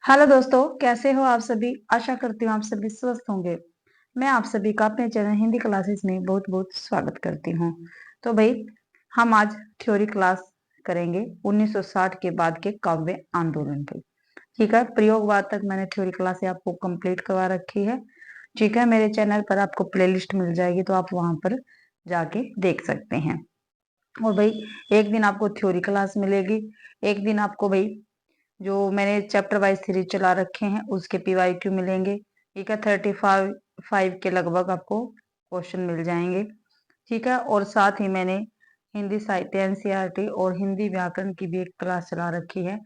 Hello दोस्तों, कैसे हो आप सभी। आशा करती हूँ आप सभी स्वस्थ होंगे। मैं आप सभी का अपने चैनल हिंदी क्लासेस में बहुत बहुत स्वागत करती हूँ। तो भाई, हम आज थ्योरी क्लास करेंगे 1960 के बाद के काव्य आंदोलन पे। ठीक है, प्रयोगवाद तक मैंने थ्योरी क्लास आपको कंप्लीट करवा रखी है। ठीक है, मेरे चैनल पर आपको प्लेलिस्ट मिल जाएगी, तो आप वहां पर जाके देख सकते हैं। और भाई, एक दिन आपको थ्योरी क्लास मिलेगी, एक दिन आपको भाई जो मैंने चैप्टर वाइज सीरीज चला रखे हैं उसके पीवाईक्यू मिलेंगे। ठीक है, 35 के लगभग आपको क्वेश्चन मिल जाएंगे। ठीक है, और साथ ही मैंने हिंदी साहित्य एनसीईआरटी और हिंदी व्याकरण की भी एक क्लास चला रखी है।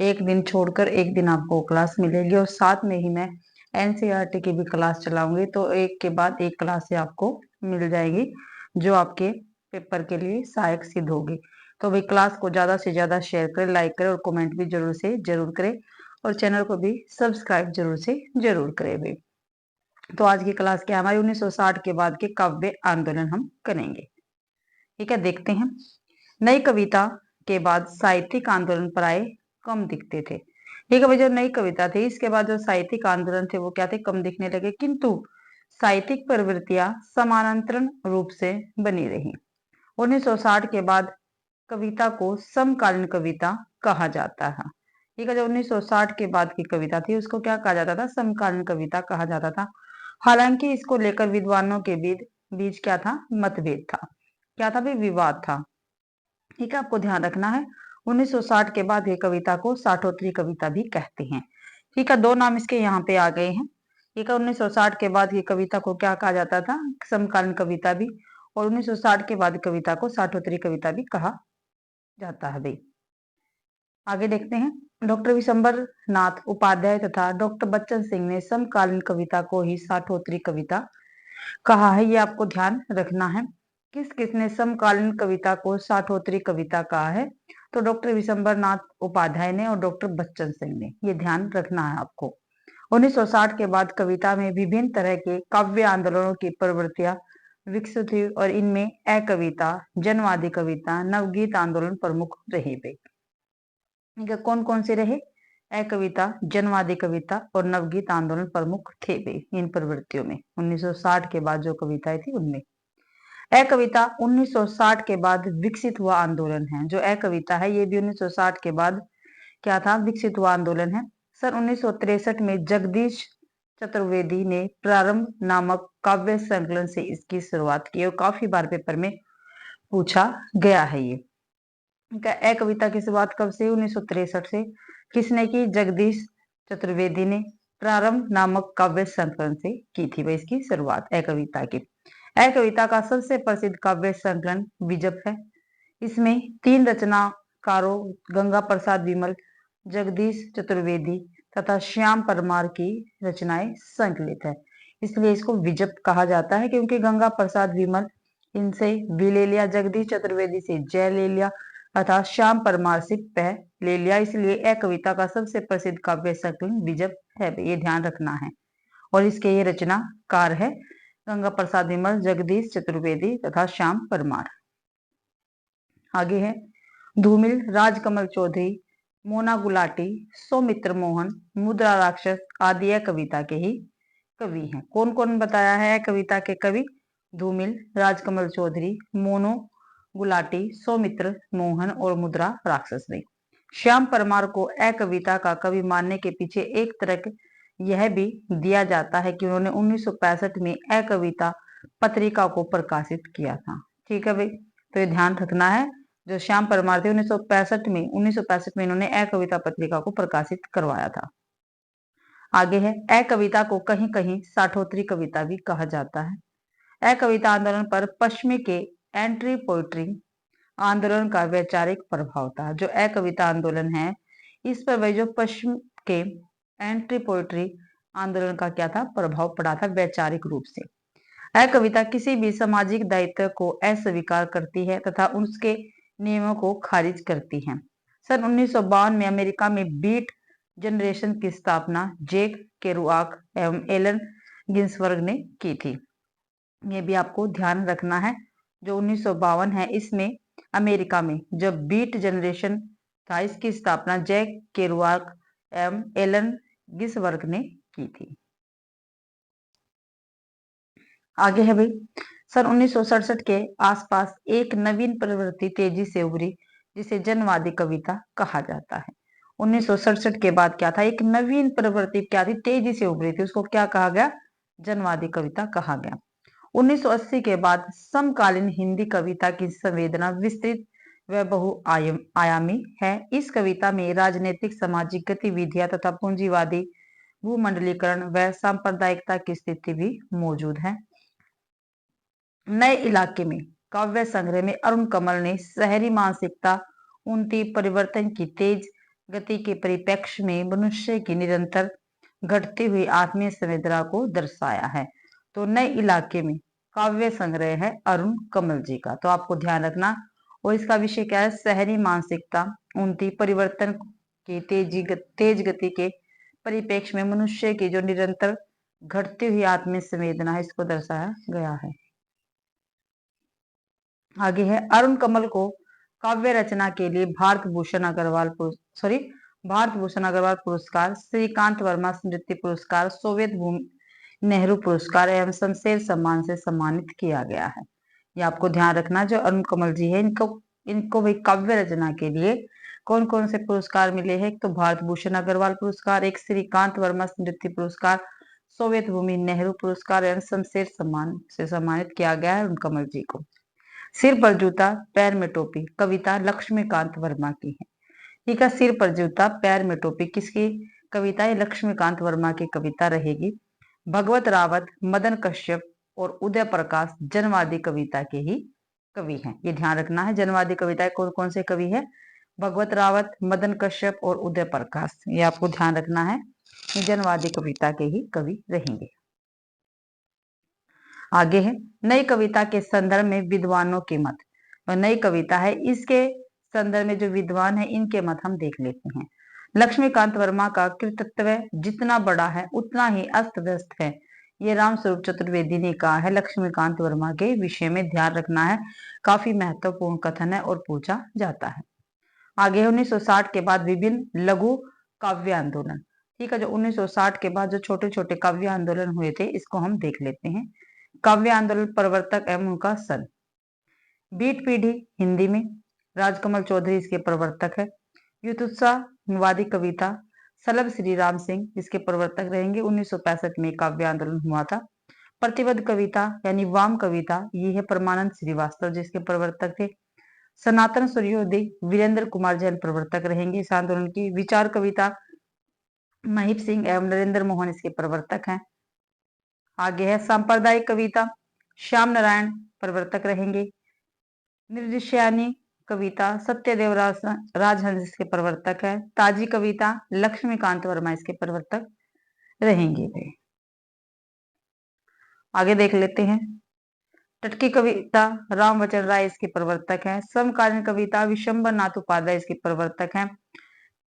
एक दिन छोड़कर एक दिन आपको क्लास मिलेगी, और साथ में ही मैं एनसीईआरटी की भी क्लास चलाऊंगी, तो एक के बाद एक क्लास से आपको मिल जाएगी जो आपके पेपर के लिए सहायक सिद्ध होगी। तो भाई, क्लास को ज्यादा से ज्यादा शेयर करें, लाइक करें और कमेंट भी जरूर से जरूर करें, और चैनल को भी सब्सक्राइब जरूर से जरूर करें भाई। तो आज की क्लास क्या है, हमारी 1960 के बाद के काव्य आंदोलन हम करेंगे। ठीक है, देखते हैं। नई कविता के बाद साहित्यिक आंदोलन प्राय कम दिखते थे। ठीक है भाई, जो नई कविता थी इसके बाद जो साहित्यिक आंदोलन थे वो क्या थे, कम दिखने लगे, किंतु साहित्यिक प्रवृत्तियां समानांतर रूप से बनी रही। 1960 के बाद कविता को समकालीन कविता कहा जाता है। ठीक है, जो 1960 के बाद की कविता थी उसको क्या कहा जाता था, समकालीन कविता कहा जाता था। हालांकि इसको लेकर विद्वानों के बीच बीच क्या था, मतभेद था। क्या था भी, विवाद था। ठीक है, आपको ध्यान रखना है। 1960 के बाद की कविता को साठोत्तरी कविता भी कहते हैं। ठीक है, दो नाम इसके यहाँ पे आ गए हैं। ठीक है, 1960 के बाद की कविता को क्या कहा जाता था, समकालीन कविता भी, और 1960 के बाद कविता को साठोत्तरी कविता भी कहा जाता है भाई। आगे देखते हैं। डॉक्टर विशंबर नाथ उपाध्याय तथा डॉक्टर बच्चन सिंह ने समकालीन कविता को ही साठोत्तरी कविता कहा है, ये आपको ध्यान रखना है। किस किसने समकालीन कविता को साठोत्तरी कविता कहा है, तो डॉक्टर विशंबर नाथ उपाध्याय ने और डॉक्टर बच्चन सिंह ने, ये ध्यान रखना है आपको। 1960 के बाद कविता में विभिन्न तरह के काव्य आंदोलनों की प्रवृत्तियां विकसित हुई, और इनमें अकविता, जनवादी कविता, नवगीत आंदोलन प्रमुख रहे थे। कौन कौन से रहे, अकविता, जनवादी कविता और नवगीत आंदोलन प्रमुख थे वे इन प्रवृत्तियों में। 1960 के बाद जो कविताएं थी उनमें अकविता 1960 के बाद विकसित हुआ आंदोलन है। जो अकविता है ये भी 1960 के बाद क्या था, विकसित हुआ आंदोलन है। सन 1963 में जगदीश चतुर्वेदी ने प्रारंभ नामक काव्य संकलन से इसकी शुरुआत की, और काफी बार पेपर में पूछा गया है ये। कविता की शुरुआत कब से, 1963 से। किसने की, जगदीश चतुर्वेदी ने प्रारंभ नामक काव्य संकलन से की थी वह इसकी शुरुआत कविता की। कविता का सबसे प्रसिद्ध काव्य संकलन विजप है। इसमें तीन रचनाकारों गंगा प्रसाद विमल, जगदीश चतुर्वेदी तथा श्याम परमार की रचनाएं संकलित है, इसलिए इसको विजप कहा जाता है, क्योंकि गंगा प्रसाद विमल इनसे वि ले लिया, जगदीश चतुर्वेदी से जय ले लिया अर्थात श्याम परमार से पह ले लिया, इसलिए यह कविता का सबसे प्रसिद्ध काव्य संकलन विजप है, ये ध्यान रखना है। और इसके ये रचनाकार है गंगा प्रसाद विमल, जगदीश चतुर्वेदी तथा श्याम परमार। आगे है धूमिल, राजकमल चौधरी, मोना गुलाटी, सौमित्र मोहन, मुद्रा राक्षस आदि यह कविता के ही कवि हैं। कौन कौन बताया है कविता के कवि, धूमिल, राजकमल चौधरी, मोनो गुलाटी, सौमित्र मोहन और मुद्रा राक्षस ने। श्याम परमार को कविता का कवि मानने के पीछे एक तर्क यह भी दिया जाता है कि उन्होंने 1965 में कविता पत्रिका को प्रकाशित किया था। ठीक है भाई, तो ये ध्यान रखना है। जो श्याम परमार थे 1965 में इन्होंने कविता पत्रिका को प्रकाशित करवाया था। आगे है कविता को कहीं कहीं साठोत्तरी कविता भी कहा जाता है। कविता आंदोलन पर पश्चिमी के एंट्री पोइट्री आंदोलन का वैचारिक प्रभाव था। जो कविता आंदोलन है इस पर वह जो पश्चिम के एंट्री पोइट्री आंदोलन का क्या था, प्रभाव पड़ा था वैचारिक रूप से। कविता किसी भी सामाजिक दायित्व को अस्वीकार करती है तथा उसके नियमों को खारिज करती है। सन 1952 में अमेरिका में बीट जनरेशन की स्थापना जैक केरुआक एवं एलन गिन्सबर्ग ने की थी। ये भी आपको ध्यान रखना है। जो 1952 है इसमें अमेरिका में जब बीट जनरेशन था इसकी स्थापना जैक केरुआक एवं एलन गिसवर्ग ने की थी। आगे है भाई, सन 1967 के आसपास एक नवीन प्रवृत्ति तेजी से उभरी जिसे जनवादी कविता कहा जाता है। 1967 के बाद क्या था, एक नवीन प्रवृत्ति क्या थी, तेजी से उभरी थी, उसको क्या कहा गया, जनवादी कविता कहा गया। 1980 के बाद समकालीन हिंदी कविता की संवेदना विस्तृत व बहुआयामी है। इस कविता में राजनीतिक सामाजिक गतिविधियां तथा पूंजीवादी भूमंडलीकरण व सांप्रदायिकता की स्थिति भी मौजूद है। नए इलाके में काव्य संग्रह में अरुण कमल ने शहरी मानसिकता, उनकी परिवर्तन की तेज गति के परिप्रेक्ष्य में मनुष्य की निरंतर घटती हुई आत्मीय संवेदना को दर्शाया है। तो नए इलाके में काव्य संग्रह है अरुण कमल जी का, तो आपको ध्यान रखना। और इसका विषय क्या है, शहरी मानसिकता, उनकी परिवर्तन की तेज गति के परिप्रेक्ष्य में मनुष्य की जो निरंतर घटती हुई आत्मीय संवेदना है, इसको दर्शाया गया है। आगे है, अरुण कमल को काव्य रचना के लिए भारत भूषण अग्रवाल पुरस्कार, श्रीकांत वर्मा स्मृति पुरस्कार, सोवियत नेहरू पुरस्कार एवं शमशेर सम्मान से सम्मानित किया गया है। ये आपको ध्यान रखना। जो अरुण कमल जी है, इनको भाई काव्य रचना के लिए कौन कौन से पुरस्कार मिले हैं, एक तो भारत भूषण अग्रवाल पुरस्कार, एक श्रीकांत वर्मा स्मृति पुरस्कार, सोवियत भूमि नेहरू पुरस्कार एवं शमशेर सम्मान से सम्मानित किया गया है अरुण कमल जी को। सिर पर जूता पैर में टोपी कविता लक्ष्मीकांत वर्मा की है। ठीक है, सिर पर जूता पैर में टोपी किसकी कविता है, लक्ष्मीकांत वर्मा की कविता रहेगी। भगवत रावत, मदन कश्यप और उदय प्रकाश जनवादी कविता के ही कवि हैं, ये ध्यान रखना है। जनवादी कविताएं कौन कौन से कवि है, भगवत रावत, मदन कश्यप और उदय प्रकाश, ये आपको ध्यान रखना है, ये जनवादी कविता के ही कवि रहेंगे। आगे है, नई कविता के संदर्भ में विद्वानों के मत। नई कविता है, इसके संदर्भ में जो विद्वान है इनके मत हम देख लेते हैं। लक्ष्मीकांत वर्मा का कृतित्व जितना बड़ा है उतना ही अस्त व्यस्त है, ये रामस्वरूप चतुर्वेदी ने कहा है। लक्ष्मीकांत वर्मा के विषय में ध्यान रखना है, काफी महत्वपूर्ण कथन है और पूछा जाता है। आगे 1960 के बाद विभिन्न लघु काव्य आंदोलन। ठीक है, जो 1960 के बाद जो छोटे छोटे काव्य आंदोलन हुए थे, इसको हम देख लेते हैं। काव्य आंदोलन प्रवर्तक एवं उनका सन, बीट पीढ़ी हिंदी में राजकमल चौधरी इसके प्रवर्तक है। युतुत्साहवादी कविता सलभ श्री राम सिंह इसके प्रवर्तक रहेंगे। 1965 में काव्य आंदोलन हुआ था। प्रतिबद्ध कविता यानी वाम कविता, ये है परमानंद श्रीवास्तव जिसके प्रवर्तक थे। सनातन सूर्योदय वीरेंद्र कुमार जैन प्रवर्तक रहेंगे इस आंदोलन की। विचार कविता महिप सिंह एवं नरेंद्र मोहन इसके प्रवर्तक हैं। आगे है सांप्रदायिक कविता, श्याम नारायण प्रवर्तक रहेंगे। निर्देशयानी कविता सत्यदेव राजहंस इसके प्रवर्तक है। ताजी कविता लक्ष्मीकांत वर्मा इसके प्रवर्तक रहेंगे। आगे देख लेते हैं, टटकी कविता रामवचन राय इसके प्रवर्तक हैं। समकालीन कविता विशंबर नाथ उपाध्याय इसके प्रवर्तक हैं।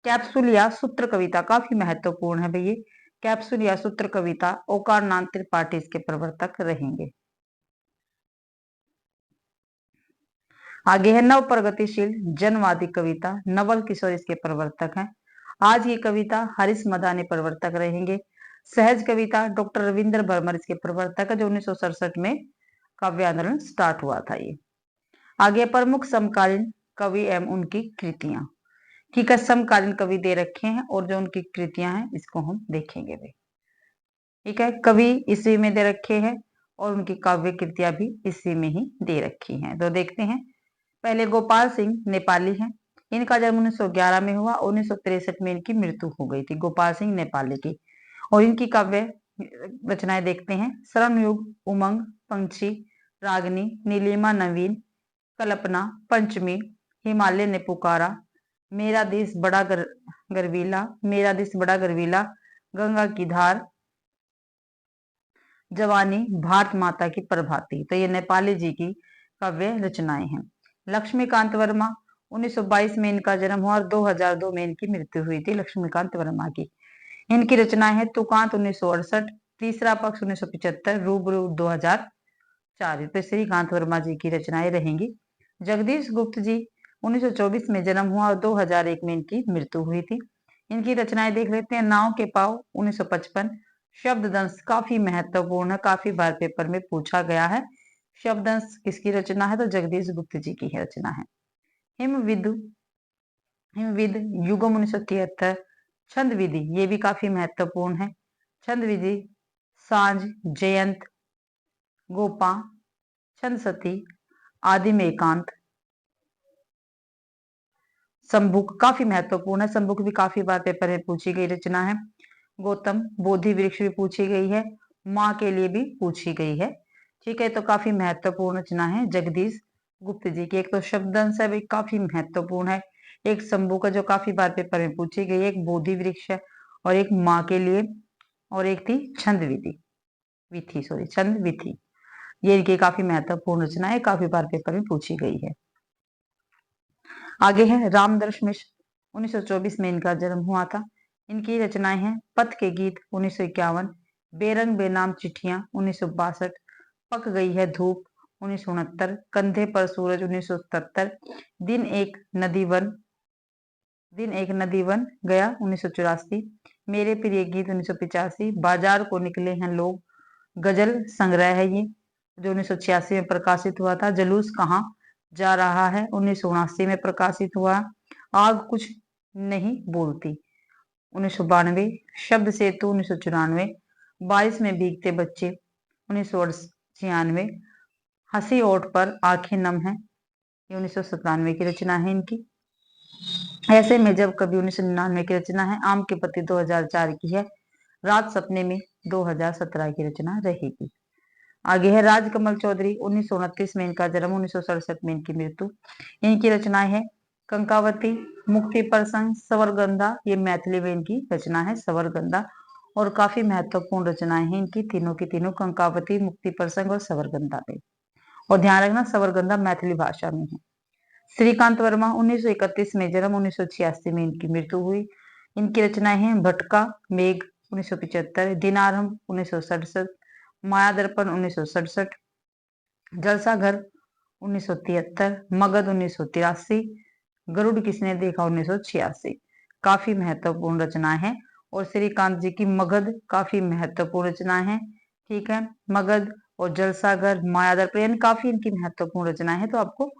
कैप्सूल या सूत्र कविता काफी महत्वपूर्ण है भैया, कैप्सूल या सूत्र कविता ओंकारनाथ त्रिपाठी इसके प्रवर्तक रहेंगे। आगे है नव प्रगतिशील जनवादी कविता, नवल किशोर इसके प्रवर्तक हैं। आज की कविता हरीश मदानी प्रवर्तक रहेंगे। सहज कविता डॉक्टर रविंद्र भरमर इसके प्रवर्तक है, जो 1967 में काव्य आंदोलन स्टार्ट हुआ था। ये आगे प्रमुख समकालीन कवि एवं उनकी कृतियां। ठीक है, समकालीन कवि दे रखे हैं और जो उनकी कृतियां हैं इसको हम देखेंगे भाई। ठीक है, कवि इसी में दे रखे हैं और उनकी काव्य कृतियां भी इसी में ही दे रखी हैं। तो देखते हैं, पहले गोपाल सिंह नेपाली हैं, इनका जन्म 1911 में हुआ, 1963 में इनकी मृत्यु हो गई थी, गोपाल सिंह नेपाली की। और इनकी काव्य रचनाएं देखते हैं, शरण युग, उमंग, पंक्षी, रागनी, नीलिमा नवीन, कल्पना, पंचमी, हिमालय ने पुकारा, मेरा देश बड़ा गर्वीला, मेरा देश बड़ा गर्वीला, गंगा की धार, जवानी, भारत माता की प्रभाती। तो ये नेपाली जी की काव्य रचनाएं हैं। लक्ष्मीकांत वर्मा 1922 में इनका जन्म हुआ और 2002 में इनकी मृत्यु हुई थी लक्ष्मीकांत वर्मा की। इनकी रचनाएं हैं तुकांत 1968, तीसरा पक्ष 1975, रूबरू 2004। तो श्रीकांत वर्मा जी की रचनाएं रहेंगी। जगदीश गुप्त जी 1924 में जन्म हुआ और 2001 में इनकी मृत्यु हुई थी। इनकी रचनाएं देख लेते हैं। नाव के पाव 1955। शब्ददंश काफी महत्वपूर्ण है, काफी बार पेपर में पूछा गया है। शब्ददंश किसकी रचना है? तो जगदीश गुप्त जी की रचना है। हिमविद हिमविद युगम 1973। छंद विधि ये भी काफी महत्वपूर्ण है। छंद विधि सांझ, जयंत, गोपा, छंद सती, आदि में एकांत, संबुक काफी महत्वपूर्ण है। संबुक भी काफी बार पेपर में पूछी गई रचना है। गौतम, बोधि वृक्ष भी पूछी गई है। माँ के लिए भी पूछी गई है। ठीक है, तो काफी महत्वपूर्ण रचना है जगदीश गुप्त जी की। एक तो शब्दंश है, काफी महत्वपूर्ण है। एक शंभू का जो काफी बार पेपर में पूछी गई है। एक बोधि वृक्ष है और एक माँ के लिए, और एक थी छंद विधि छंद विधि। ये इनकी काफी महत्वपूर्ण रचना है, काफी बार पेपर में पूछी गई है। आगे है रामदर्श मिश्र, 1924 में इनका जन्म हुआ था। इनकी रचनाएं हैं पथ के गीत 1951, बेरंग बेनाम चिट्ठियां 1962, पक गई है धूप 1969, कंधे पर सूरज 1977, दिन एक नदी वन गया 1984, मेरे प्रिय गीत 1985, बाजार को निकले हैं लोग गजल संग्रह है ये जो 1986 में प्रकाशित हुआ था। जलूस कहाँ जा रहा है 1979 में प्रकाशित हुआ। आग कुछ नहीं बोलती 1992, शब्द सेतु 1994, बारिश में भीगते बच्चे 1996, हंसी ओठ पर आंखें नम है ये 1997 की रचना है इनकी। ऐसे में जब कभी 1999 की रचना है। आम के पत्ती 2004 की है। रात सपने में 2017 की रचना रहेगी। आगे है राजकमल चौधरी, 1929 में इनका जन्म, 1967 में इनकी मृत्यु। इनकी रचनाएं है कंकावती, मुक्ति प्रसंग, सवरगंधा, ये मैथिली में इनकी रचना है सवरगंधा। और काफी महत्वपूर्ण रचनाएं हैं इनकी तीनों की तीनों, कंकावती, मुक्ति प्रसंग और सवरगंधा में। और ध्यान रखना सवरगंधा मैथिली भाषा में है। श्रीकांत वर्मा, 1931 में जन्म, 1986 में इनकी मृत्यु हुई। इनकी रचनाएं हैं भटका मेघ 1975, दिनारंभ 1967, माया दर्पण 1967, जलसा घर 1973, मगध 1983, गरुड़ किसने देखा 1986। काफी महत्वपूर्ण रचनाएं हैं। और श्रीकांत जी की मगध काफी महत्वपूर्ण रचनाएं हैं। ठीक है, मगध और जलसागर, माया दर्पण काफी इनकी महत्वपूर्ण रचनाएं हैं, तो आपको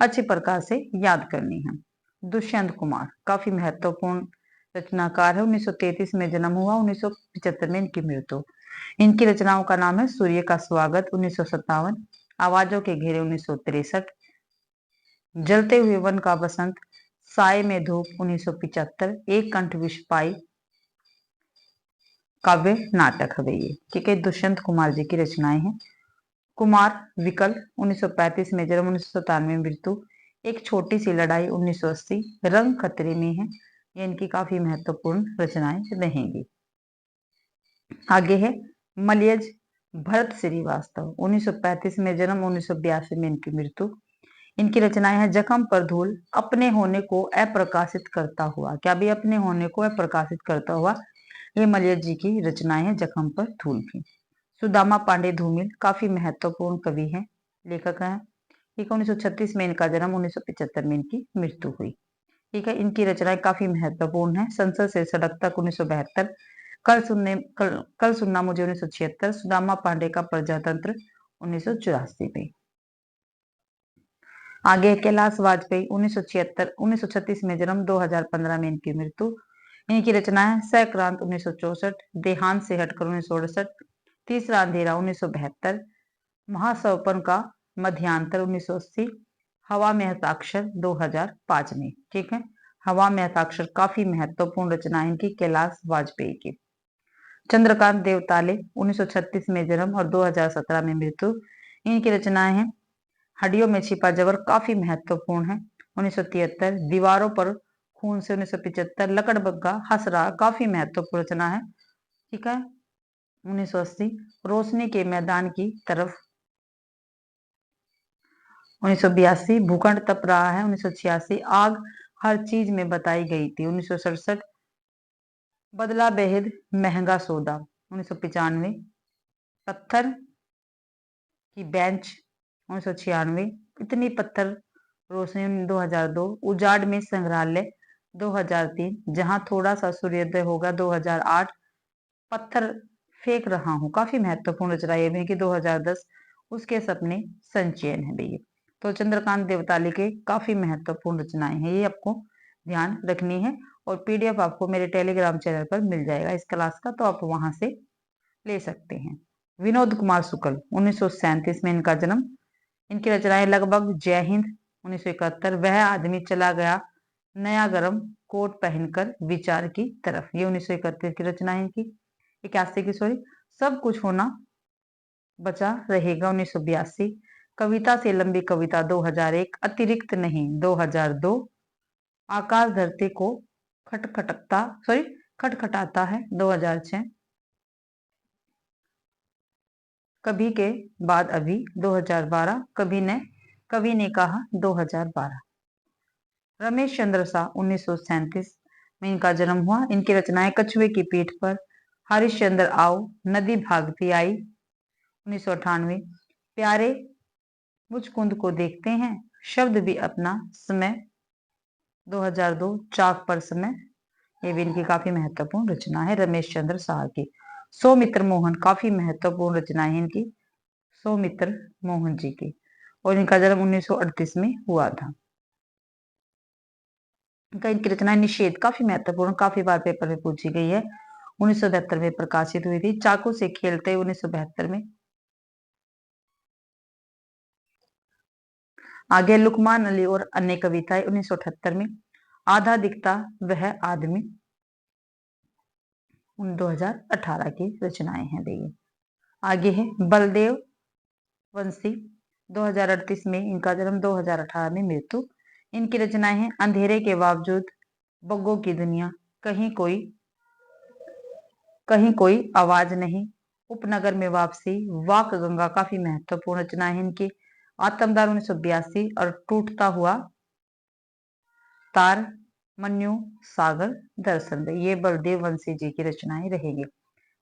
अच्छे प्रकार से याद करनी है। दुष्यंत कुमार काफी महत्वपूर्ण रचनाकार है। 1933 में जन्म हुआ, 1975 में इनकी मृत्यु। इनकी रचनाओं का नाम है सूर्य का स्वागत 1957, आवाजों के घेरे 1963, जलते हुए वन का बसंत, साय में धूप 1975, एक कंठ विष पाई, काव्य नाटक है ये। ठीक है, दुष्यंत कुमार जी की रचनाएं हैं। कुमार विकल 1935 में जन्म, 1997 में मृत्यु। एक छोटी सी लड़ाई 1980, रंग खतरे में है, ये इनकी काफी महत्वपूर्ण रचनाएं रहेंगी। आगे है मलयज भरत श्रीवास्तव, 1935 में जन्म, 1982 में इनकी मृत्यु। इनकी रचनाएं हैं जख्म पर धूल, अपने होने को अप्रकाशित करता हुआ, क्या भी अपने होने को अप्रकाशित करता हुआ, ये मलयज जी की रचनाएं हैं जख्म पर धूल की। सुदामा पांडे धूमिल काफी महत्वपूर्ण कवि हैं, लेखक हैं। ठीक है, 1936 में इनका जन्म, 1975 में इनकी मृत्यु हुई। ठीक है, इनकी रचनाएं काफी महत्वपूर्ण है। संसद से सड़क तक 1972, कल सुनना मुझे 1976, सुदामा पांडे का प्रजातंत्र 1984 में। आगे कैलाश वाजपेयी 1936 में जन्म, 2015 में इनकी मृत्यु। इनकी रचना है सैक्रांत 1964, देहांत से हटकर 1968, तीसरा अंधेरा 1972, महासवपन का मध्यांतर 1980, हवा में हस्ताक्षर 2005 में। ठीक है, हवा में हस्ताक्षर काफी महत्वपूर्ण रचना है इनकी कैलाश वाजपेयी की। चंद्रकांत देवताले 1936 में जन्म और 2017 में मृत्यु। इनकी रचनाएं हैं हड्डियों में छिपा जबर, काफी महत्वपूर्ण है 1973, दीवारों पर खून से 1975, लकड़बग्गा हंस रहा काफी महत्वपूर्ण रचना है। ठीक है, 1980, रोशनी के मैदान की तरफ 1982, भूखंड तप रहा है 1986, आग हर चीज में बताई गई थी 1967, बदला बेहद महंगा सौदा 1995, पत्थर की बेंच 1996, इतनी पत्थर रोशनी 2002, उजाड़ में संग्रहालय 2003 जहां थोड़ा सा सूर्योदय होगा 2008 पत्थर फेंक रहा हूं, काफी महत्वपूर्ण रचना ये भी है कि 2010 उसके सपने संचयन है भैया। तो चंद्रकांत देवताली के काफी महत्वपूर्ण रचनाएं हैं, ये आपको ध्यान रखनी है और पीडीएफ आपको मेरे टेलीग्राम चैनल पर मिल जाएगा इस क्लास का, तो आप वहां से ले सकते हैं। विनोद कुमार शुक्ल 1937 में इनका जन्म। इनकी रचनाएं लगभग जय हिंद 1971, वह आदमी चला गया नया गरम कोट पहनकर विचार की तरफ, ये 1931 की रचना है इनकी। 81 की सॉरी, सब कुछ होना बचा रहेगा 1982, कविता से लंबी कविता 2001, अतिरिक्त नहीं 2002, आकाश धरती को खटखटाता है 2006, कभी के बाद अभी 2012, कवि ने कहा 2012। रमेश चंद्र शाह 1937 में इनका जन्म हुआ। इनकी रचनाएं कछुए की पीठ पर, हरिश्चंद्र आओ, नदी भागती आई 1998, प्यारे मुचकुंद को देखते हैं, शब्द भी अपना समय 2002, चाक पर समय, ये भी इनकी काफी महत्वपूर्ण रचना है रमेश चंद्र शाह की। सौमित्र मोहन, काफी महत्वपूर्ण रचना है इनकी सौमित्र मोहन जी की, और इनका जन्म 1938 में हुआ था। इनकी रचना निषेध काफी महत्वपूर्ण, काफी बार पेपर में पूछी गई है, 1972 में प्रकाशित हुई थी। चाकू से खेलते 1972 में। आगे लुकमान अली और अन्य कविताएं 1978 में। आधा दिखता वह आदमी 2018 की रचनाएं हैं देखिए। आगे है बलदेव वंशी 2038 में इनका जन्म, 2018 में मृत्यु। इनकी रचनाएं हैं अंधेरे के बावजूद, बग्गों की दुनिया, कहीं कोई आवाज नहीं, उपनगर में वापसी, वाक गंगा, काफी महत्वपूर्ण रचना है इनकी। आत्मदार 1982 और टूटता हुआ तार, मन्यु सागर दर्शन दे, ये बलदेव वंशी जी की रचनाएं रहेंगी।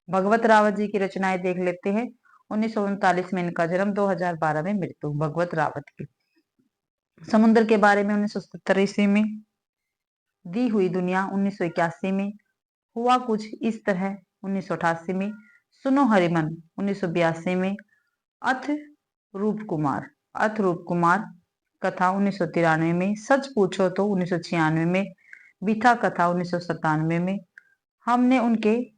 भगवत रावत जी की रचनाएं देख लेते हैं। 1939 में इनका जन्म, 2012 में मृत्यु भगवत रावत की। समुद्र के बारे में 1977 ईस्वी में। दी हुई दुनिया 1981 में। हुआ कुछ इस तरह 1988 में। सुनो हरिमन 1982 में। अथ रूप कुमार कथा 1993 में। सच पूछो तो 1996 में। बिथा कथा 1997 में। हमने उनके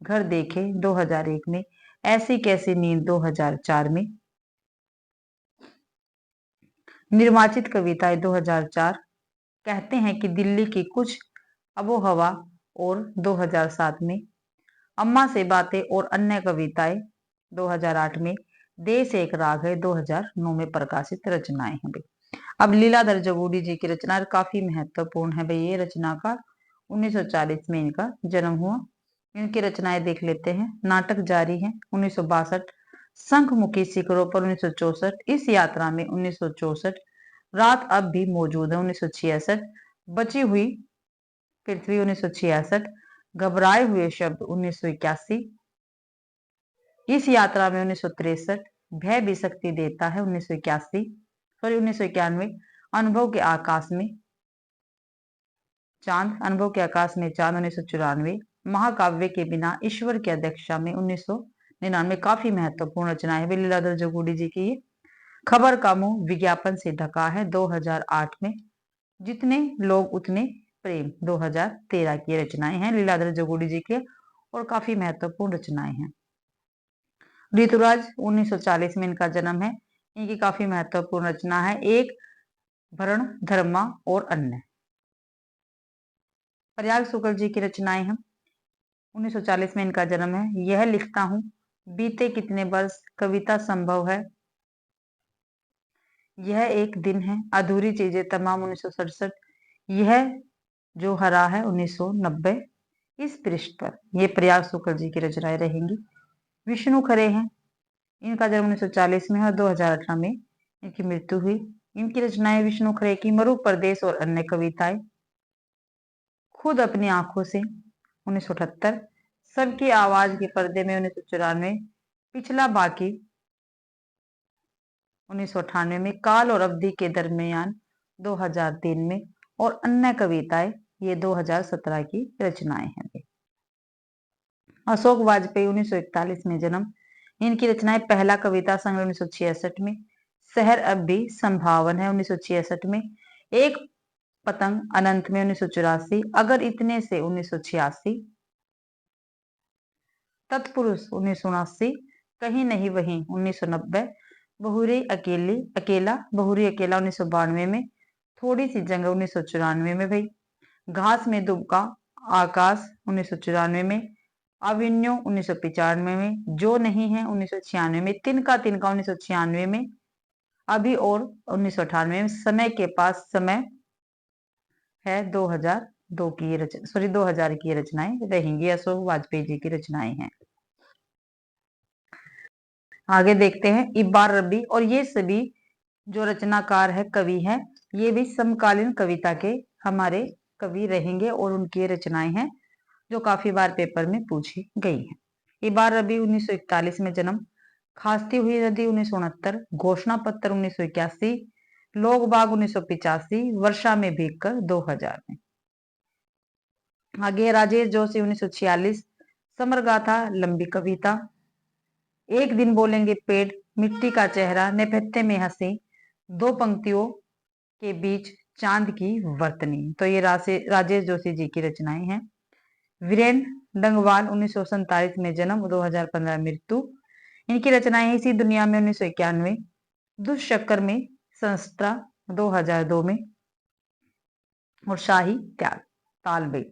घर देखे 2001 में। ऐसी कैसी नींद 2004 में। निर्वाचित कविताएं 2004। कहते हैं कि दिल्ली की कुछ आबोहवा और 2007 में। अम्मा से बातें और अन्य कविताएं 2008 में। देश एक राग है 2009 में प्रकाशित रचनाएं हैं भाई। अब लीलाधर जगूड़ी जी की रचना काफी महत्वपूर्ण है भाई, ये रचनाकार 1940 में इनका जन्म हुआ। इनकी रचनाएं देख लेते हैं। नाटक जारी है 1962, शंखमुखी शिखरों पर 1964, इस यात्रा में 1964, रात अब भी मौजूद है 1966, बची हुई पृथ्वी 1966, घबराए हुए शब्द 1981, इस यात्रा में 1963, भय भी शक्ति देता है 1991, अनुभव के आकाश में चांद 1994, महाकाव्य के बिना ईश्वर की अध्यक्षता में 1999, काफी महत्वपूर्ण रचना है लीलाधर जगूड़ी जी की। खबर का मुंह विज्ञापन से ढका है 2008 में। जितने लोग उतने प्रेम 2013 की रचनाएं हैं लीलाधर जगूड़ी जी के, और काफी महत्वपूर्ण रचनाएं हैं। ऋतुराज 1940 में इनका जन्म है। इनकी काफी महत्वपूर्ण रचना है एक भरण धर्मा और अन्य। प्रयाग शुक्ल जी की रचनाएं हैं। 1940 में इनका जन्म है। यह लिखता हूं बीते कितने वर्ष, कविता संभव है, यह एक दिन है, अधूरी चीजें तमाम 1967, यह जो हरा है 1990, इस पृष्ठ पर, ये प्रयाग शुक्ल जी की रचनाएं रहेंगी। विष्णु खरे हैं, इनका जन्म 1940 में और 2018 में इनकी मृत्यु हुई। इनकी रचनाएं विष्णु खरे की मरु प्रदेश और अन्य कविताएं, खुद अपनी आंखों से 1978, सबकी आवाज के पर्दे में 1994, पिछला बाकी 1998 में, काल और अवधि के दरमियान 2003 में, और अन्य कविताएं ये 2017 की रचनाएं हैं। अशोक वाजपेयी 1941 में जन्म, इनकी रचनाएं पहला कविता संग्रह 1966 में, शहर अब भी संभावन है 1966 में, एक पतंग अनंत में 1984, अगर इतने से 1986, तत्पुरुष 1979, कहीं नहीं वहीं 1990, बहुरी अकेला 1992 में, थोड़ी सी जंग 1994 में भाई, घास में दुबका आकाश 1994 में, अविन्यो 1995 में, जो नहीं है 1996 में, तिनका 1996 में, अभी और 1998 में, समय के पास समय है 2002 की 2000 की रचनाएं रहेंगी। अशोक वाजपेयी जी की रचनाएं हैं। आगे देखते हैं इब्बार रबी, और ये सभी जो रचनाकार है, कवि है, ये भी समकालीन कविता के हमारे कवि रहेंगे और उनकी रचनाएं हैं जो काफी बार पेपर में पूछी गई है। इब्बार रबी 1941 में जन्म, खासती हुई नदी 1969, घोषणा पत्र 1981, लोग बाग 1985, वर्षा में भीगकर 2000 में। आगे राजेश जोशी 1946, समर गाथा लंबी कविता, एक दिन बोलेंगे पेड़, मिट्टी का चेहरा, नेपथ्य में हंसी, दो पंक्तियों के बीच चांद की वर्तनी। तो ये राजेश जोशी जी की रचनाएं हैं। वीरेंद्र डंगवाल 1947 में जन्म, 2015 मृत्यु, इनकी रचनाएं इसी दुनिया में 1991, दुष्चक्र में संस्था 2002 में, और शाही त्याग तालबे।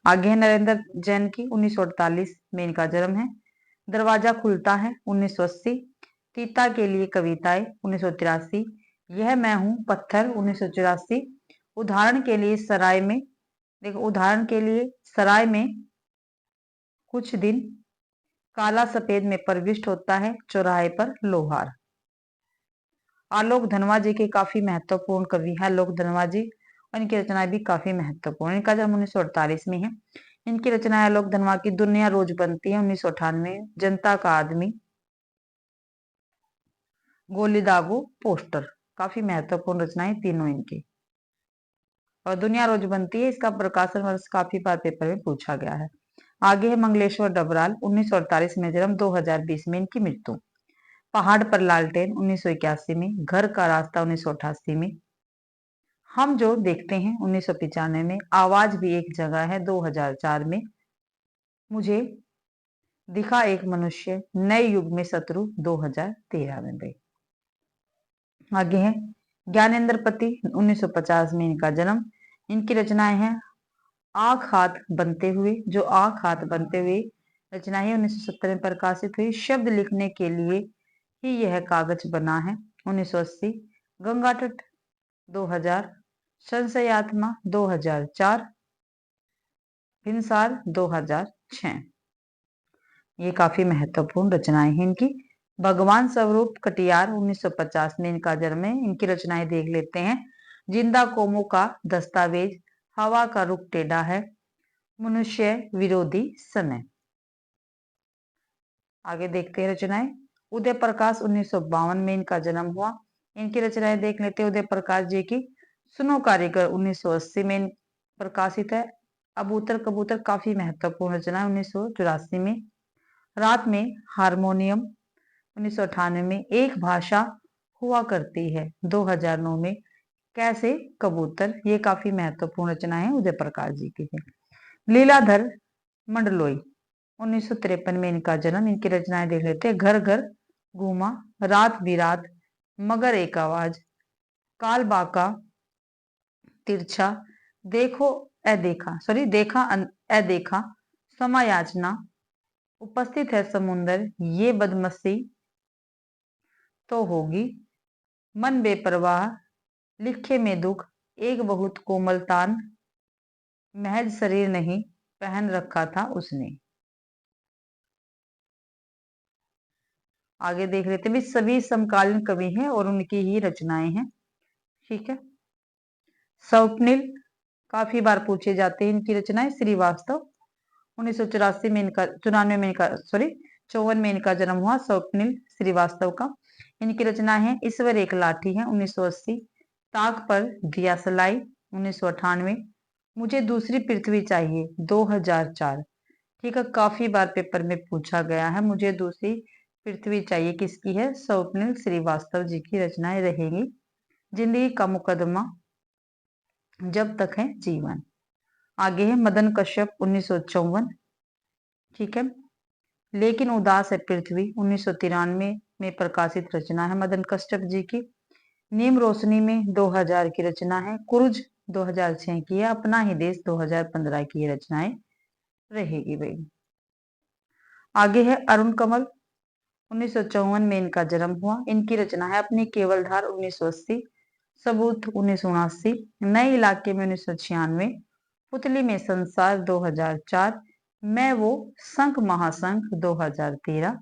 आगे है नरेंद्र जैन की 1948 में इनका जन्म है, दरवाजा खुलता है 1980, तीता के लिए कविताएं 1983, यह मैं हूं पत्थर 1984, उदाहरण के लिए सराय में, देखो उदाहरण के लिए सराय में कुछ दिन, काला सफेद में प्रविष्ट होता है, चौराहे पर लोहार। आलोक धनवा जी के काफी महत्वपूर्ण कवि है आलोक धनवा जी, और इनकी रचनाएं भी काफी महत्वपूर्ण। इनका जन्म 1948 में है। इनकी रचनाएं आलोक धनवा की दुनिया रोज बनती है 1998, जनता का आदमी, गोली दागो, पोस्टर, काफी महत्वपूर्ण रचनाएं तीनों इनकी। और दुनिया रोज बनती है, इसका प्रकाशन वर्ष काफी बार पेपर में पूछा गया है। आगे है मंगलेश्वर डबराल 1948 में जन्म, 2020 में इनकी मृत्यु। पहाड़ पर लालटेन 1981 में, घर का रास्ता 1988 में, हम जो देखते हैं 1995 में, आवाज भी एक जगह है 2004 में, मुझे दिखा एक मनुष्य, नए युग में शत्रु 2013 में भाई। आगे है ज्ञानेंद्र पति 1950 में इनका जन्म, इनकी रचनाएं हैं आंख हाथ बनते हुए, जो आंख हाथ बनते हुए रचनाएं 1970 में प्रकाशित हुई, शब्द लिखने के लिए ही यह कागज बना है 1980, गंगा तट 2000, संशयात्मा 2004, भिनसार 2006। ये काफी महत्वपूर्ण रचनाएं हैं इनकी। भगवान स्वरूप कटियार 1950 में इनका जन्म है, इनकी रचनाएं देख लेते हैं। जिंदा कौमों का दस्तावेज, हवा का रुख टेढ़ा है, मनुष्य विरोधी समय। आगे देखते हैं रचनाएं। उदय प्रकाश 1952 में इनका जन्म हुआ, इनकी रचनाएं देख लेते हैं। उदय प्रकाश जी की सुनो कारीगर 1980 में प्रकाशित है। अबूतर कबूतर काफी महत्वपूर्ण रचना 1984 में। रात में हारमोनियम 1998 में। एक भाषा हुआ करती है 2009 में। कैसे कबूतर, ये काफी महत्वपूर्ण रचना है उदय प्रकाश जी की है। लीलाधर मंडलोई 1953 में इनका जन्म, इनकी रचनाएं देख लेते हैं। घर घर घूमा, रात बिरात, मगर एक आवाज, काल बाका, तिरछा, देखो देखा अदेखा, समायाचना, उपस्थित है समुंदर, ये बदमस्ती तो होगी, मन बेपरवाह, लिखे में दुख, एक बहुत कोमल तान, महज शरीर नहीं पहन रखा था उसने। आगे देख लेते भी सभी समकालीन कवि हैं और उनकी ही रचनाएं हैं। ठीक है। स्वप्निल काफी बार पूछे जाते हैं इनकी रचनाएं। श्रीवास्तव 1984 में इनका 54 में इनका जन्म हुआ स्वप्निल श्रीवास्तव का। इनकी रचना है ईश्वर एक लाठी है 1980, ताक पर दिया सलाई 1998, मुझे दूसरी पृथ्वी चाहिए 2004। ठीक है, काफी बार पेपर में पूछा गया है। मुझे दूसरी पृथ्वी चाहिए किसकी है? स्वप्निल श्रीवास्तव जी की रचनाएं रहेंगी। जिंदगी का मुकदमा, जब तक है जीवन। आगे है मदन कश्यप 1954। ठीक है, लेकिन उदास है पृथ्वी 1993 में प्रकाशित रचना है मदन कश्यप जी की। नीम रोशनी में 2000 की रचना है। कुरुज 2006 की है। अपना ही देश 2015 की ये रचनाएं रहेगी भाई। आगे है अरुण कमल 1954 में इनका जन्म हुआ। इनकी रचना है अपनी केवल धार 1980, सबूत 1979, नए इलाके में 1996, पुतली में संसार 2004, मैं वो संख महासंख 2013।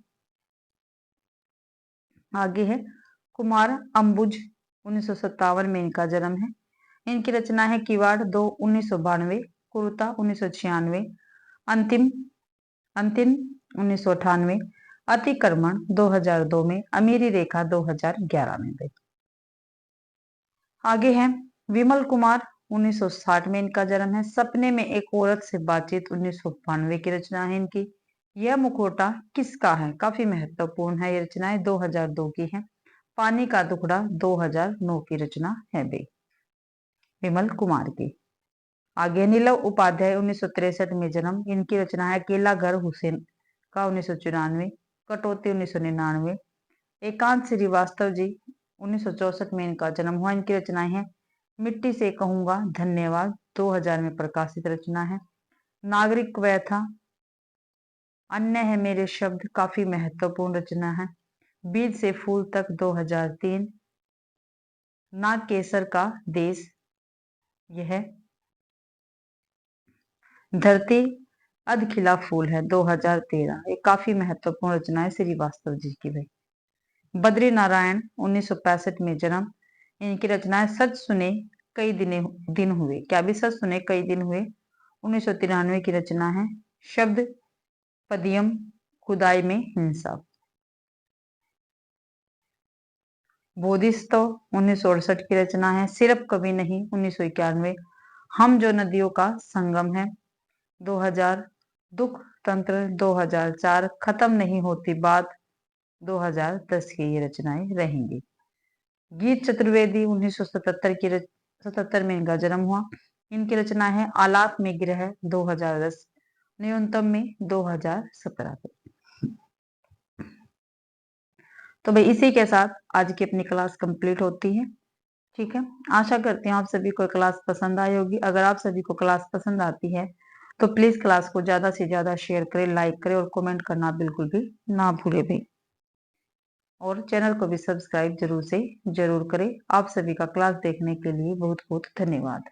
आगे है कुमार अंबुज 1957 में इनका जन्म है। इनकी रचना है किवाड़ 2 1992, कुर्ता 1996, अंतिम अंतिम 1998, अतिक्रमण 2002 में, अमीरी रेखा 2011 में गई। आगे है विमल कुमार 1960 में इनका जन्म है। सपने में एक औरत से बातचीत 1992 की रचना है इनकी। यह मुखौटा किसका है? काफी महत्वपूर्ण है ये रचनाएं, 2002 की है। पानी का टुकड़ा 2009 की रचना है बे विमल कुमार की। आगे नीलव उपाध्याय 1963 में जन्म। इनकी रचना है अकेला घर हुसैन का 1994, कटौती 1999, एकांत श्रीवास्तव जी 1964 में इनका जन्म हुआ। इनकी रचनाएं हैं मिट्टी से कहूंगा धन्यवाद 2000 में प्रकाशित रचना है। नागरिक व्यथा, अन्य है मेरे शब्द, काफी महत्वपूर्ण रचना है। बीज से फूल तक 2003, ना केसर का देश, यह धरती अध खिला फूल है 2013। ये काफी महत्वपूर्ण रचना है श्रीवास्तव जी की भाई। बद्री नारायण 1965 में जन्म। इनकी रचनाएं सच सुने कई दिन हुए, क्या भी सच सुने कई दिन हुए 1993 की रचना है। शब्द पदियम, खुदाई में हिंसा। बोधिस्तव 1968 की रचना है। सिर्फ कभी नहीं 1991, हम जो नदियों का संगम है 2000, दुख तंत्र 2004, खत्म नहीं होती बात 2010 की ये रचनाएं रहेंगी। गीत चतुर्वेदी 1977 में इनका जन्म हुआ। इनकी रचना है आलाप में गिरह 2010, न्यूनतम में 2017। तो भाई इसी के साथ आज की अपनी क्लास कंप्लीट होती है। ठीक है, आशा करती हूँ आप सभी को क्लास पसंद आई होगी। अगर आप सभी को क्लास पसंद आती है तो प्लीज क्लास को ज्यादा से ज्यादा शेयर करें, लाइक करें और कमेंट करना बिल्कुल भी ना भूले भी। और चैनल को भी सब्सक्राइब जरूर से जरूर करें। आप सभी का क्लास देखने के लिए बहुत बहुत धन्यवाद।